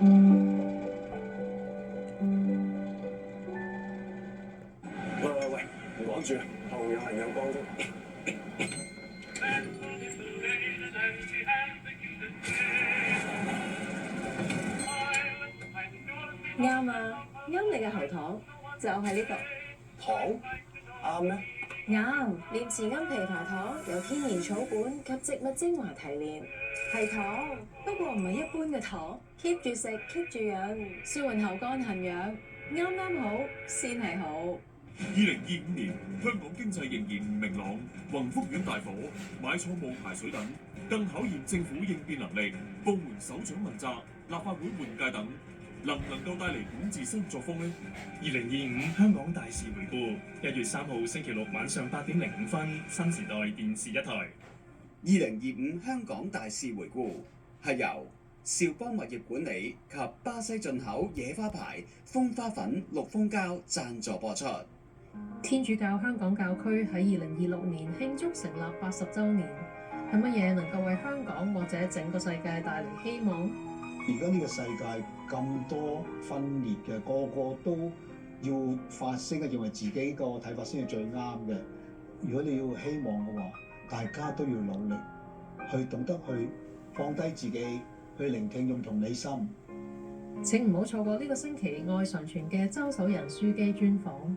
喂，唔講住，後有人有光啫。啱啊，啱你嘅喉糖就係呢個。糖啱咩？啱，念慈菴枇杷糖由天然草本及植物精華提煉，係糖，不過唔係一般嘅糖。keep 住食，keep 住養，舒緩喉乾痕癢，啱啱好先係好。2025年，香港經濟仍然唔明朗，宏福苑大火、買錯冇排水等，更考驗政府應變能力、部門首長問責、立法會換屆等，能唔能夠帶嚟管治新作風呢？2025香港大事回顧，1月3號星期六晚上8點05分，新時代電視一台。2025香港大事回顧係由兆邦物業管理及巴西進口野花牌風花粉綠蜂膠贊助播出。天主教香港教區喺2026年慶祝成立80週年，係乜嘢能夠為香港或者整個世界帶嚟希望？而家呢個世界咁多分裂嘅，個個都要發聲嘅，認為自己個睇法先係最啱嘅。如果你要希望嘅話，大家都要努力，去懂得去放低自己，去聆聽，用同理心。請唔好錯過呢個星期愛常傳嘅周守仁樞機專訪。